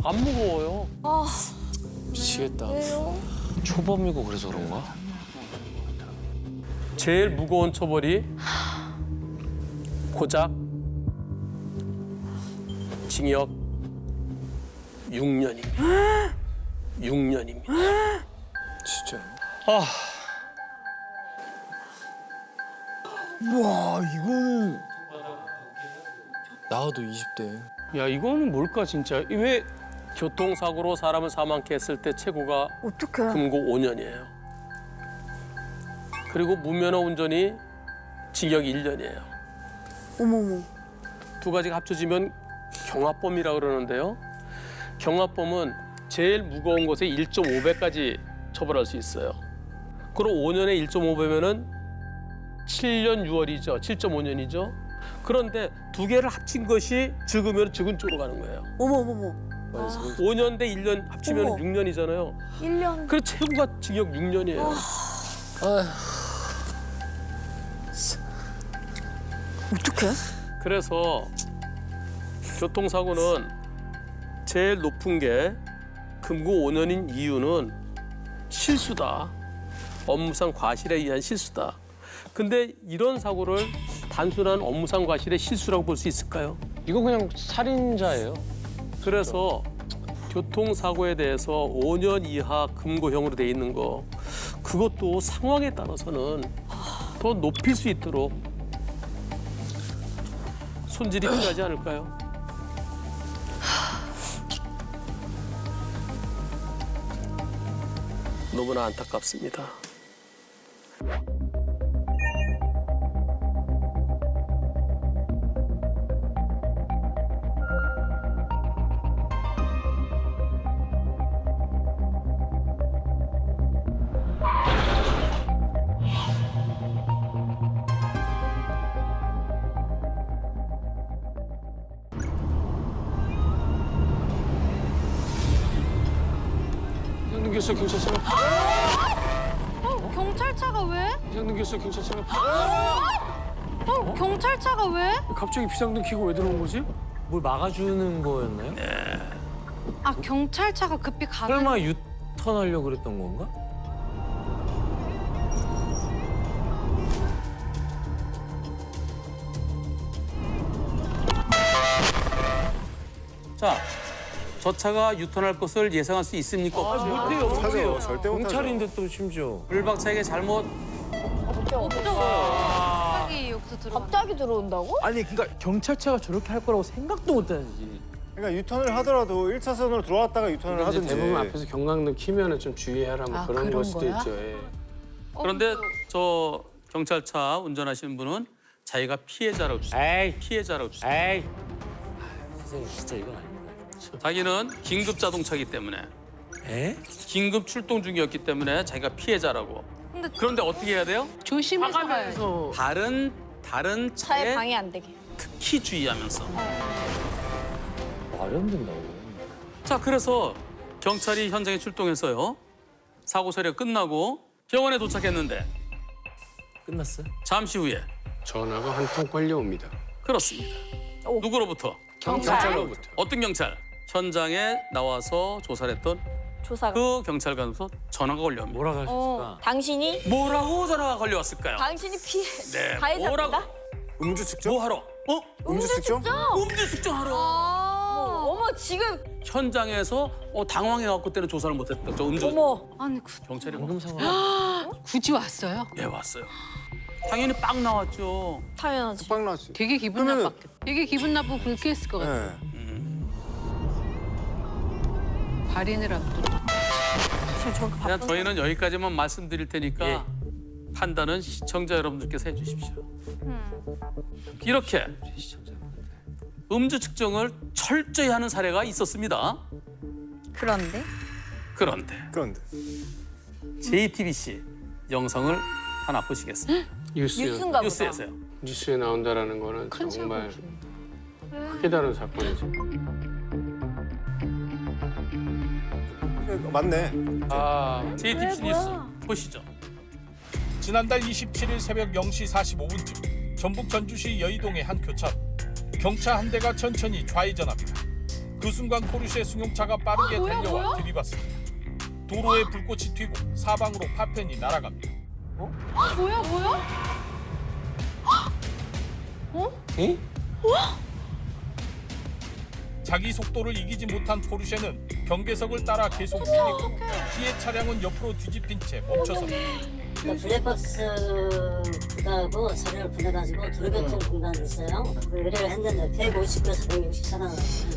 안 무거워요. 미치겠다. 초범이고 그래서 그런가? 제일 무거운 처벌이 고작 징역 6년입니다. 6년입니다. 진짜. 와 이거는 나와도 20대. 야, 이거는 뭘까 진짜? 왜 교통사고로 사람을 사망케 했을 때 최고가 어떡해. 금고 5년이에요. 그리고 무면허 운전이 징역 1년이에요. 어머머. 두 가지가 합쳐지면 경합범이라고 그러는데요. 경합범은 제일 무거운 것에 1.5배까지 처벌할 수 있어요. 그럼 5년에 1.5배면은 7년 6월이죠. 7.5년이죠. 그런데 두 개를 합친 것이 적으면 적은 쪽으로 가는 거예요. 어머머머. 5년 대 1년 합치면 어머. 6년이잖아요. 1년. 그래서 최고가 징역 6년이에요. 어떡해? 그래서 교통사고는 제일 높은 게 금고 5년인 이유는 실수다. 업무상 과실에 의한 실수다. 근데 이런 사고를 단순한 업무상 과실의 실수라고 볼 수 있을까요? 이건 그냥 살인자예요. 그래서 교통사고에 대해서 5년 이하 금고형으로 돼 있는 거 그것도 상황에 따라서는 더 높일 수 있도록 손질이 필요하지 않을까요? 너무나 안타깝습니다. 능겼어 경찰차가. 경찰차가 왜? 능겼어 경찰차가. 경찰차가 왜? 갑자기 비상등 켜고 왜 들어온 거지? 뭘 막아주는 거였나요? 아 경찰차가 급히 가는. 설마 유턴하려고 그랬던 건가? 자, 저 차가 유턴할 것을 예상할 수 있습니까? 못해요. 절대 경찰인데 또 심지어. 불박차에게 잘못 갑자기 여기서 들어. 갑자기 들어온다고? 아니 그러니까 경찰차가 저렇게 할 거라고 생각도 못 하지. 그러니까 유턴을 하더라도 1차선으로 들어왔다가 유턴을 하든지. 대부분 앞에서 경각등 키면은 좀 주의해라 뭐 그런 걸 수도 거야? 있죠. 예. 그런데 저 경찰차 운전하시는 분은 자기가 피해자라고 주장해요. 에이, 피해자라고 주장해요. 에이. 선생님 진짜 이건 아닌 거야. 자기는 긴급 자동차이기 때문에 에? 긴급 출동 중이었기 때문에 자기가 피해자라고. 그런데 어떻게 해야 돼요? 조심해서 가야지. 다른 차에 차에 방해 안 되게. 특히 주의하면서. 말이 안 된다고. 자, 그래서 경찰이 현장에 출동해서요. 사고 처리가 끝나고 병원에 도착했는데 끝났어요? 잠시 후에 전화가 한 통 걸려옵니다. 그렇습니다. 누구로부터? 경찰로부터. 어떤 경찰? 현장에 나와서 조사를 했던 조사가. 그 경찰관으로부터 전화가 걸려옵니다. 뭐라 하셨을까? 당신이 뭐라고 전화가 걸려왔을까요? 당신이 피해 네, 가해자입니다. 뭐라고? 음주 측정? 뭐 하러? 음주 측정? 음주 측정하러. 어머 지금 현장에서 당황해갖고 때는 조사를 못했다. 저 음주 어머 아니 경찰이 방금 상황. 굳이 왔어요? 네, 왔어요. 당연히 빵 나왔죠. 당연하지. 빵 나지. 되게 기분 그러면은- 나빴겠다. 되게 기분 나쁘고 불쾌했을 것 같아. 네. 발인을 앞두고. 그냥 저희는 여기까지만 말씀드릴 테니까 판단은 시청자 여러분들께서 해주십시오. 이렇게 음주 측정을 철저히 하는 사례가 있었습니다. 그런데 그런데 그런데. JTBC 영상을 하나 보시겠습니다. 뉴스인가 보다. 뉴스에서요. 뉴스에 나온다라는 거는 정말 크게 다른 사건이죠. 맞네. JTBC 뉴스 보시죠. 지난달 27일 새벽 0시 45분쯤 전북 전주시 여의동의 한 교차로 경차 한 대가 천천히 좌회전합니다. 그 순간 포르쉐 승용차가 빠르게 달려와 들이받습니다. 도로에 불꽃이 튀고 사방으로 파편이 날아갑니다. 뭐야? 에? 자기 속도를 이기지 못한 포르쉐는 경계석을 따라 계속 달리고 피해 차량은 옆으로 뒤집힌 채 멈춰섭니다. 블랙박스하고 차량을 분해가지고 도로교통 공단했어요. 의뢰를 했는데 150에서 164가 나왔어요.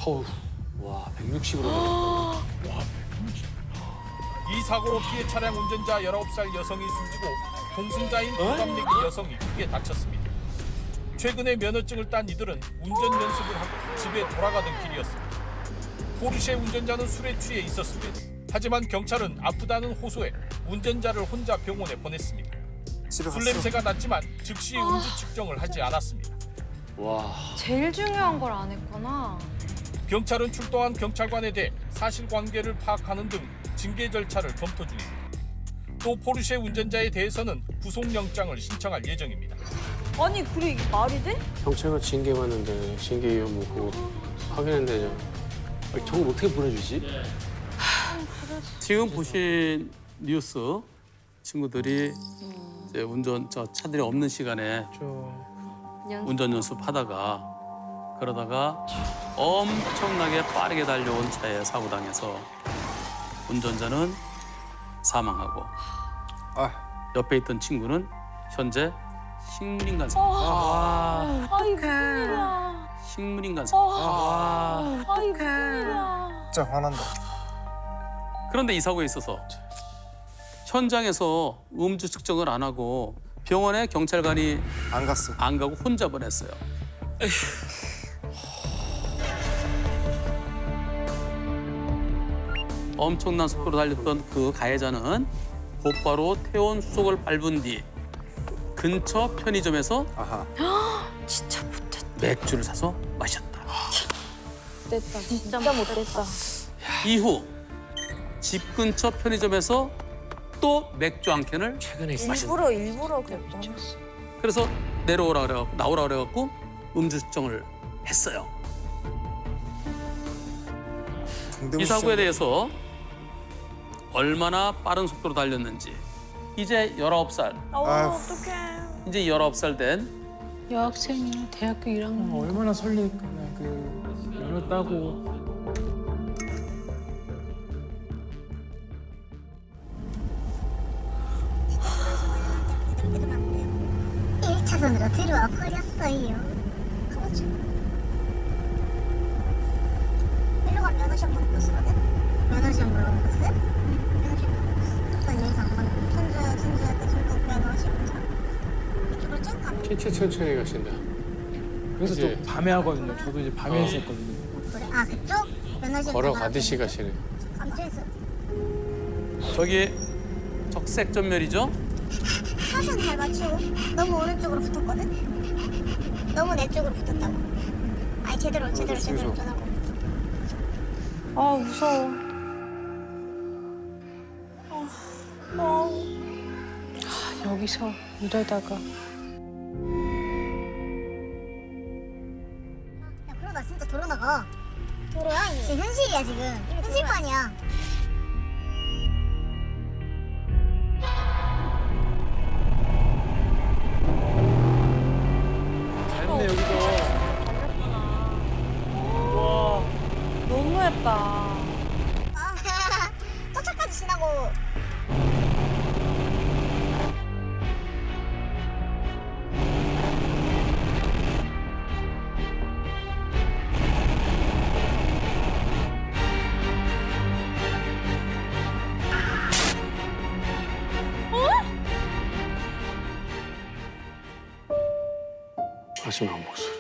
어우, 와 160으로. 이 사고로 피해 차량 운전자 19살 여성이 숨지고 동승자인 동갑내기 여성이 크게 다쳤습니다. 최근에 면허증을 딴 이들은 운전 연습을 하고 집에 돌아가던 길이었습니다. 포르쉐 운전자는 술에 취해 있었습니다. 하지만 경찰은 아프다는 호소에 운전자를 혼자 병원에 보냈습니다. 술 냄새가 났지만 즉시 음주 측정을 하지 않았습니다. 제일 중요한 걸 안 했구나. 경찰은 출동한 경찰관에 대해 사실관계를 파악하는 등 징계 절차를 검토 중입니다. 또 포르쉐 운전자에 대해서는 구속영장을 신청할 예정입니다. 아니 그래 이게 말이 돼? 경찰관 징계 받는데 징계 이유 뭐 그거 확인했는데 저걸 어떻게 보내주지? 지금 보신 뉴스 친구들이 이제 차들이 없는 시간에 운전 연습하다가 그러다가 엄청나게 빠르게 달려온 차에 사고 당해서 운전자는 사망하고 옆에 있던 친구는 현재 식물인간 상태. 어떡해. 식물인간 상태. 어떡해. 진짜 화난다. 그런데 이 사고에 있어서 현장에서 음주 측정을 안 하고 병원에 경찰관이 안 가고 혼자 보냈어요. 엄청난 속도로 달렸던 그 가해자는 곧바로 태운 수속을 밟은 뒤 근처 편의점에서 진짜 못됐다. 맥주를 사서 마셨다. 못됐다. 진짜 못됐다. 이후 집 근처 편의점에서 또 맥주 한 캔을 마셨다. 일부러 그랬구나. 그래서 내려오라 그래갖고 나오라 그래갖고 음주 측정을 했어요. 이 사고에 대해서 얼마나 빠른 속도로 달렸는지 이제 19살. 어떡해. 이제 19살 된 여학생이야 대학교 1학년. 얼마나 설레니까 그 면허 따고. 차선으로 들어와 버렸어요. 가보죠. 일로 가면 면허시험 보는 코스거든? 면허시험 보는 코스? 면허시험 보는 코스. 또 여기서 한번 천주한테 중국 면허시험 차. 이쪽으로 쭉 가면 진짜 천천히 가신다. 그래서 이제 또 밤에 하거든요. 저도 이제 밤에 했었거든요. 그래. 아 그쪽? 면허시험 걸어가듯이 가시네. 감쪽에서 저기 적색 전멸이죠? 차선 잘 맞추고 너무 오른쪽으로 붙었거든? 너무 내 쪽으로 붙었다고. 아니 제대로 운전하고. 아 무서워. 여기서 이러다가 야 그러다 진짜 도로 나가. 도로야? 지금 현실이야 지금. 현실판이야. 잘했네 여기도. 와. 너무 예쁘다. 아, 도착까지 지나고. 마지막 목소리.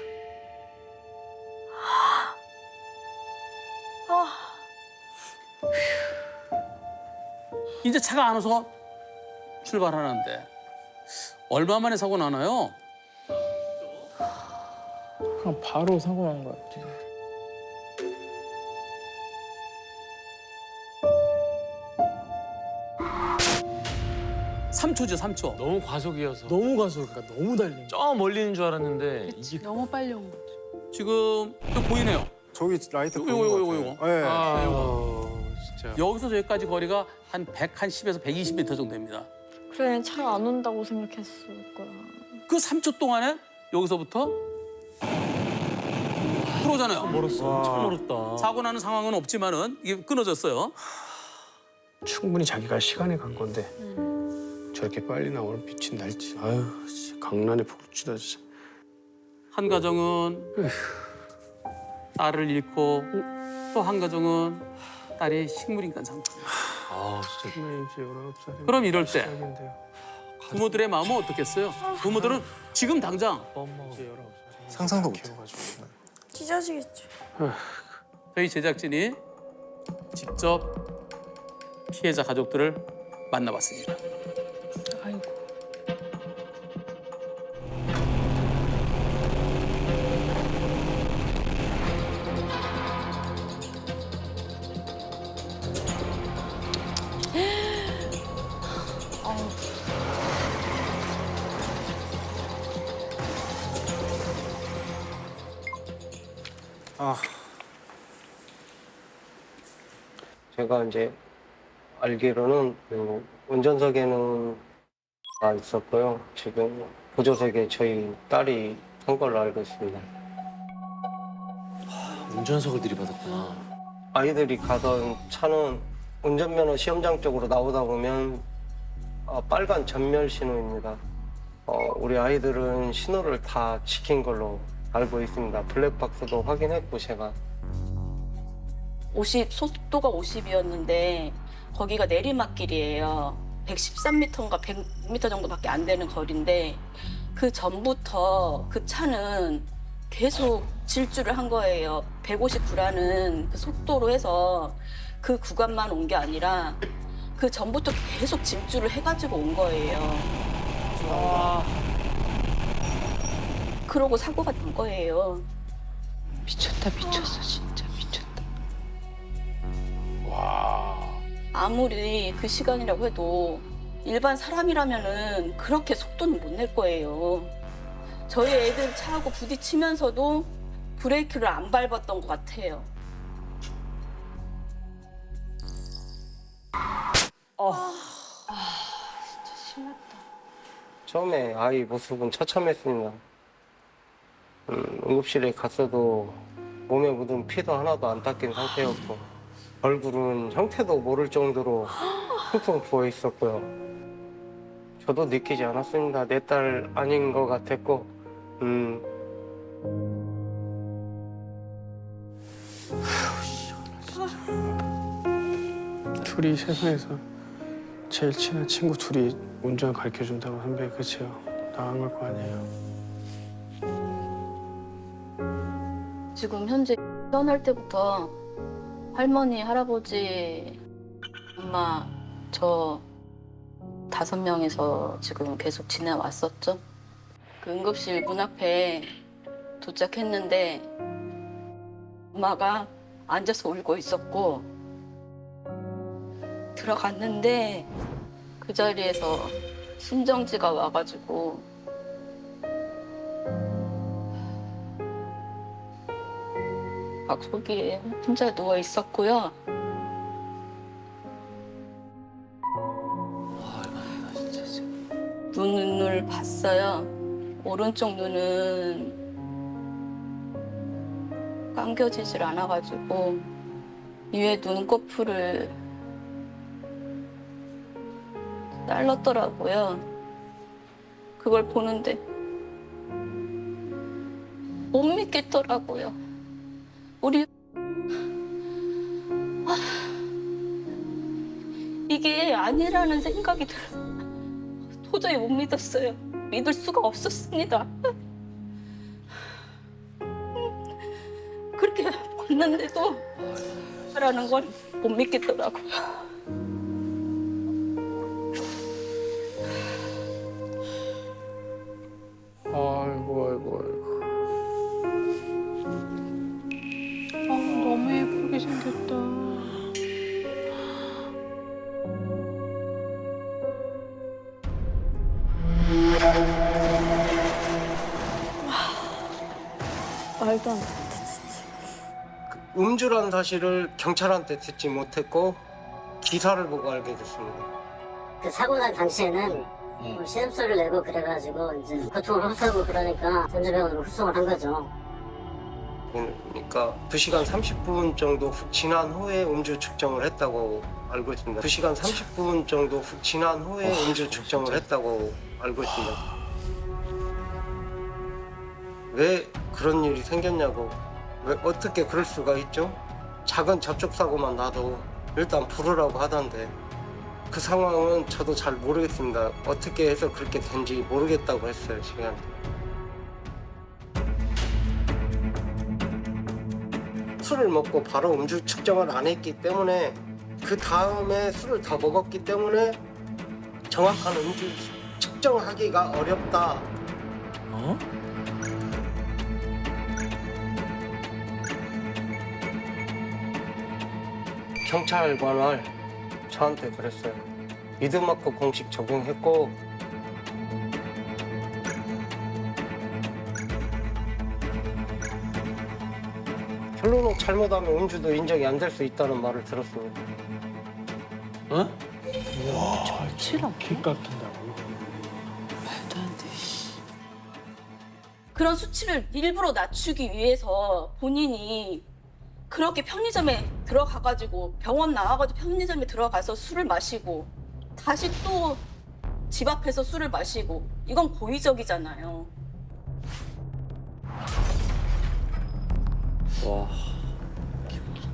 이제 차가 안 와서 출발하는데 얼마 만에 사고 나나요? 그냥 바로 사고 난 거야 지금. 삼초죠, 3초. 너무 과속이어서. 너무 가속, 그러니까 너무 달린. 저 멀리는 줄 알았는데 이게 너무 빨리 온 거지. 지금 저 보이네요. 저기 라이트 요거. 네. 진짜. 여기서 저기까지 거리가 한 110에서 120m 정도 됩니다. 그래 차 안 온다고 생각했을 거야. 그 3초 동안에 여기서부터 프로잖아요. 멀었어. 엄청 멀었다. 사고 나는 상황은 없지만은 이게 끊어졌어요. 충분히 자기가 시간에 간 건데 저렇게 빨리 나오는 빛이 날지. 아유, 강난의 폭주다 진짜. 한 가정은 딸을 잃고 또 한 가정은 딸이 식물인간 상태. 아 진짜. 정말 이제 19살이 그럼 이럴 때 시작인데요. 부모들의 마음은 어떻겠어요? 부모들은 지금 당장 상상도 못해. 찢어지겠죠. 저희 제작진이 직접 피해자 가족들을 만나봤습니다. 아이고. 제가 이제 알기로는 그 운전석에는 가 있었고요. 지금 보조석에 저희 딸이 탄 걸로 알고 있습니다. 운전석을 들이받았구나. 아이들이 가던 차는 운전면허 시험장 쪽으로 나오다 보면 빨간 전멸 신호입니다. 우리 아이들은 신호를 다 지킨 걸로 알고 있습니다. 블랙박스도 확인했고 제가 50, 속도가 50이었는데 거기가 내리막길이에요. 113m인가 100m 정도밖에 안 되는 거리인데 그 전부터 그 차는 계속 질주를 한 거예요. 159라는 그 속도로 해서 그 구간만 온 게 아니라 그 전부터 계속 질주를 해가지고 온 거예요. 그러고 사고가 난 거예요. 미쳤다 미쳤어 진짜 미쳤다. 아무리 그 시간이라고 해도 일반 사람이라면은 그렇게 속도는 못 낼 거예요. 저희 애들 차하고 부딪히면서도 브레이크를 안 밟았던 것 같아요. 진짜 심했다. 처음에 아이 모습은 처참했습니다. 응급실에 갔어도 몸에 묻은 피도 하나도 안 닦인 상태였고 얼굴은 형태도 모를 정도로 퉁퉁 부어 있었고요. 저도 느끼지 않았습니다. 내 딸 아닌 것 같았고 둘이 세상에서 제일 친한 친구 둘이 운전 가르쳐준다고 선배 그치요? 나간 걸 거 아니에요. 지금 현재 태어날 때부터 할머니, 할아버지, 엄마 저 5명이서 지금 계속 지내왔었죠. 그 응급실 문 앞에 도착했는데 엄마가 앉아서 울고 있었고 들어갔는데 그 자리에서 신정지가 와가지고 거기에 혼자 누워 있었고요. 눈을 봤어요. 오른쪽 눈은 감겨지질 않아가지고 위에 눈꺼풀을 잘랐더라고요. 그걸 보는데 못 믿겠더라고요. 우리 이게 아니라는 생각이 들어요. 도저히 못 믿었어요. 믿을 수가 없었습니다. 그렇게 봤는데도 라는 건 못 믿겠더라고요. 아이고. 너무 예쁘게 생겼다. 말도 안 돼, 진짜. 음주라는 사실을 경찰한테 듣지 못했고 기사를 보고 알게 됐습니다. 그 사고 난 당시에는 신음소리를 내고 그래가지고 이제 고통을 호소하고 그러니까 전자병원으로 후송을 한 거죠. 그러니까 2시간 30분 정도 훅 지난 후에 음주 측정을 했다고 알고 있습니다. 2시간 30분 정도 훅 지난 후에 음주 측정을 했다고 알고 있습니다. 왜 그런 일이 생겼냐고, 왜 어떻게 그럴 수가 있죠? 작은 접촉사고만 나도 일단 부르라고 하던데 그 상황은 저도 잘 모르겠습니다. 어떻게 해서 그렇게 된지 모르겠다고 했어요, 저희한테. 술을 먹고 바로 음주 측정을 안 했기 때문에 그 다음에 술을 다 먹었기 때문에 정확한 음주 측정하기가 어렵다. 어? 경찰관을 저한테 그랬어요. 미드마크 공식 적용했고 결론은 잘못하면 음주도 인정이 안 될 수 있다는 말을 들었습니다. 어? 절치라고? 키 깎인다고? 말도 안 돼. 그런 수치를 일부러 낮추기 위해서 본인이 그렇게 편의점에 들어가가지고 병원 나와가지고 편의점에 들어가서 술을 마시고 다시 또 집 앞에서 술을 마시고 이건 고의적이잖아요. 와.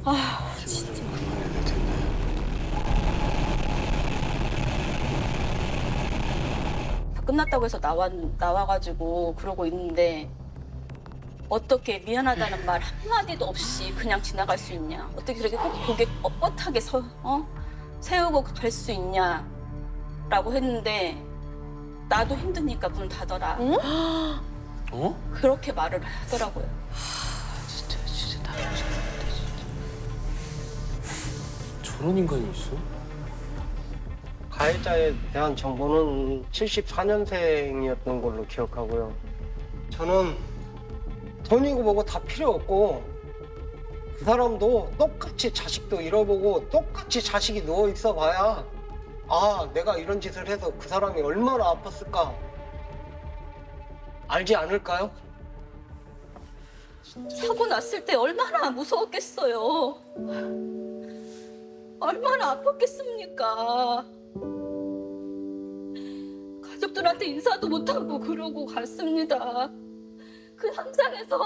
아 진짜. 다 끝났다고 해서 나와가지고 그러고 있는데 어떻게 미안하다는 말 한마디도 없이 그냥 지나갈 수 있냐? 어떻게 그렇게 꼭 고개 뻣뻣하게 세우고 갈 수 있냐? 라고 했는데 나도 힘드니까 문 닫아라. 어? 그렇게 말을 하더라고요. 진짜 나 무서운데 진짜. 저런 인간이 있어? 가해자에 대한 정보는 74년생이었던 걸로 기억하고요. 저는 돈이고 뭐고 다 필요 없고 그 사람도 똑같이 자식도 잃어보고 똑같이 자식이 누워 있어 봐야 아, 내가 이런 짓을 해서 그 사람이 얼마나 아팠을까 알지 않을까요? 사고 났을 때 얼마나 무서웠겠어요. 얼마나 아팠겠습니까. 가족들한테 인사도 못하고 그러고 갔습니다. 그 현장에서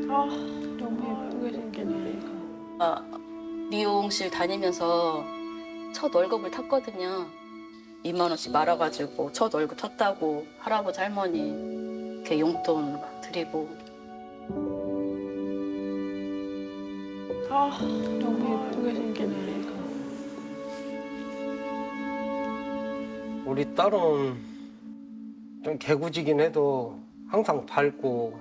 너무 예쁘게 생겼네. 미용실 다니면서 첫 월급을 탔거든요. 2만 원씩 말아가지고 첫 월급 탔다고 할아버지 할머니 이렇게 용돈 드리고. 너무 예쁘게 생겼네. 우리 딸은 좀 개구지긴 해도 항상 밝고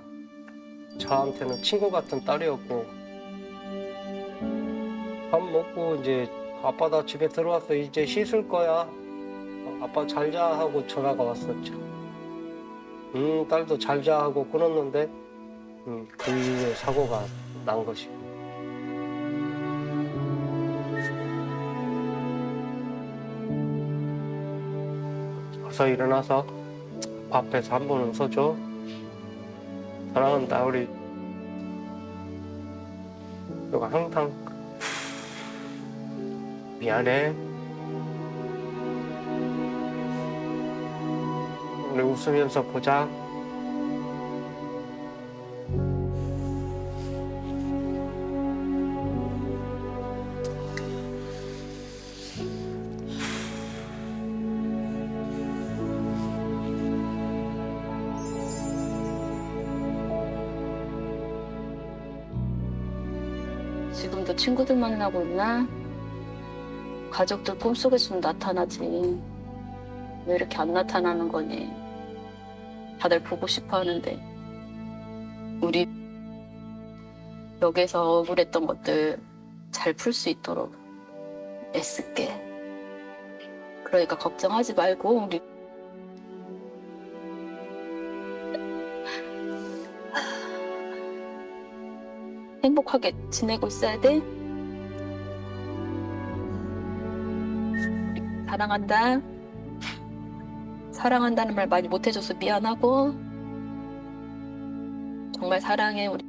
저한테는 친구 같은 딸이었고 밥 먹고 이제 아빠 나 집에 들어왔어 이제 씻을 거야 아빠 잘 자 하고 전화가 왔었죠. 딸도 잘 자 하고 끊었는데 그 이후에 사고가 난 것이고 어서 일어나서 앞에서 한 번 웃어줘. 사랑한다 우리. 너가 항상 미안해. 우리 웃으면서 보자. 지금도 친구들 만나고 있나? 가족들 꿈속에서는 나타나지. 왜 이렇게 안 나타나는 거니? 다들 보고 싶어 하는데. 우리 여기서 억울했던 것들 잘 풀 수 있도록 애쓸게. 그러니까 걱정하지 말고 우리 행복하게 지내고 있어야 돼. 사랑한다. 사랑한다는 말 많이 못해줘서 미안하고 정말 사랑해 우리.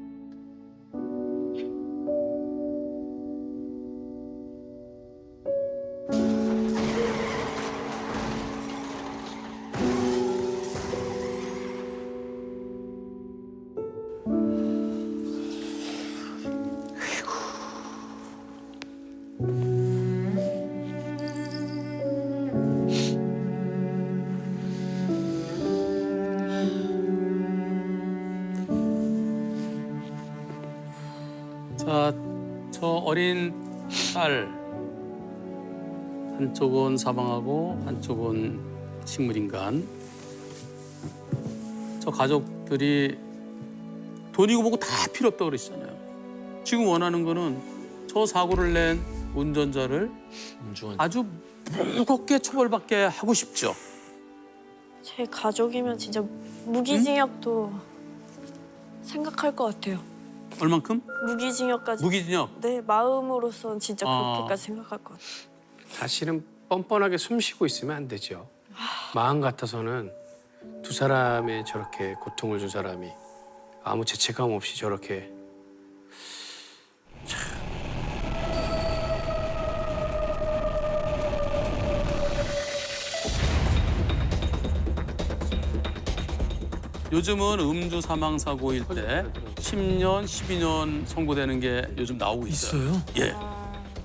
자, 저 어린 딸 한쪽은 사망하고 한쪽은 식물인간. 저 가족들이 돈이고 뭐고 다 필요 없다고 그러시잖아요. 지금 원하는 거는 저 사고를 낸 운전자를 아주 무겁게 처벌받게 하고 싶죠. 제 가족이면 진짜 무기징역도 생각할 것 같아요. 얼만큼? 무기징역까지. 무기징역. 네, 마음으로선 진짜 아. 그렇게까지 생각할 것 같아요. 사실은 뻔뻔하게 숨 쉬고 있으면 안 되죠. 마음 같아서는 두 사람의 저렇게 고통을 준 사람이 아무 죄책감 없이 저렇게 요즘은 음주 사망 사고일 때 10년, 12년 선고되는 게 요즘 나오고 있어요. 예.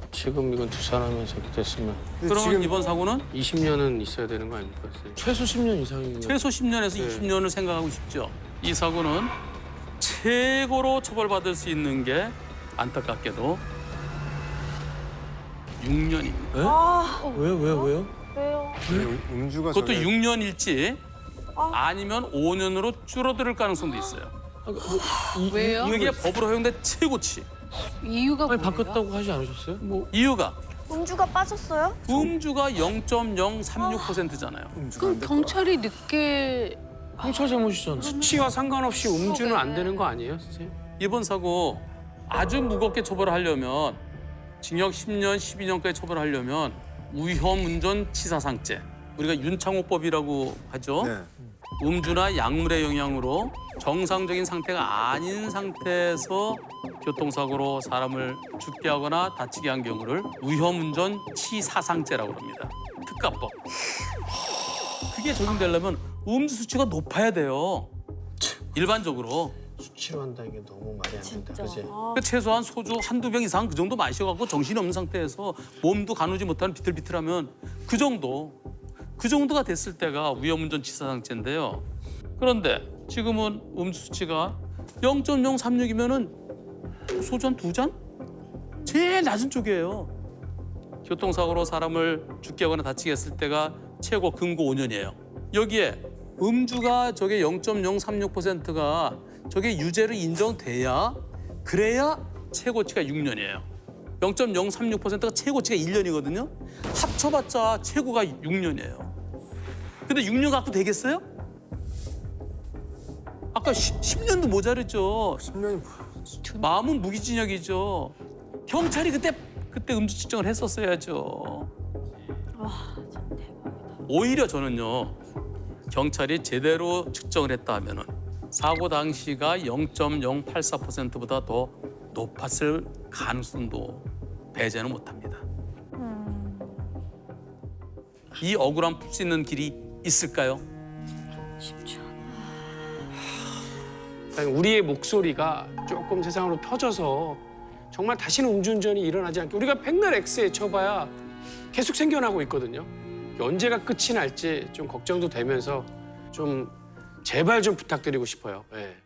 지금 이건 두 사람에서 됐으면 그러면 이번 사고는 20년은 있어야 되는 거 아닙니까? 선생님? 최소 10년 이상이요. 최소 10년에서 네. 20년을 생각하고 싶죠. 이 사고는 최고로 처벌받을 수 있는 게 안타깝게도 6년입니다. 아, 왜요? 왜요? 음주가 그것도 6년일지 아니면 5년으로 줄어들 가능성도 있어요. 왜요? 이게 법으로 허용된 최고치. 이유가 뭐예요? 바꿨다고 하지 않으셨어요? 뭐 이유가 음주가 빠졌어요? 음주가 0.036%잖아요. 그럼 경찰이 늦게 경찰 잘못이잖아. 수치와 상관없이 음주는 안 되는 거 아니에요, 선생님? 이번 사고 아주 무겁게 처벌하려면 징역 10년, 12년까지 처벌하려면 위험운전 치사상죄, 우리가 윤창호법이라고 하죠. 음주나 약물의 영향으로 정상적인 상태가 아닌 상태에서 교통사고로 사람을 죽게 하거나 다치게 한 경우를 위험운전 치사상죄라고 합니다. 특가법. 그게 적용되려면 음주 수치가 높아야 돼요. 일반적으로. 수치로 한다는 게 너무 말이 안 된다, 진짜. 그지? 그러니까 최소한 소주 한두 병 이상 그 정도 마셔갖고 정신이 없는 상태에서 몸도 가누지 못하는 비틀비틀하면 그 정도가 됐을 때가 위험운전 치사상죄인데요. 그런데 지금은 음주 수치가 0.036이면은 소주 한 2잔? 제일 낮은 쪽이에요. 교통사고로 사람을 죽게 하거나 다치게 했을 때가 최고 금고 5년이에요. 여기에 음주가 저게 0.036%가 저게 유죄로 인정돼야 그래야 최고치가 6년이에요. 0.036%가 최고치가 1년이거든요. 합쳐봤자 최고가 6년이에요. 근데 6년 갖고 되겠어요? 아까 10년도 모자르죠. 10년이 마음은 무기징역이죠. 경찰이 그때 음주 측정을 했었어야죠. 와, 진짜 대박이다. 오히려 저는요, 경찰이 제대로 측정을 했다 하면은 사고 당시가 0.084%보다 더 높았을 가능성도 배제는 못합니다. 이 억울함 풀 수 있는 길이 있을까요? 쉽지 않아. 그러니까 우리의 목소리가 조금 세상으로 퍼져서 정말 다시는 음주운전이 일어나지 않게 우리가 백날 X에 쳐봐야 계속 생겨나고 있거든요. 언제가 끝이 날지 좀 걱정도 되면서 좀 제발 좀 부탁드리고 싶어요. 예.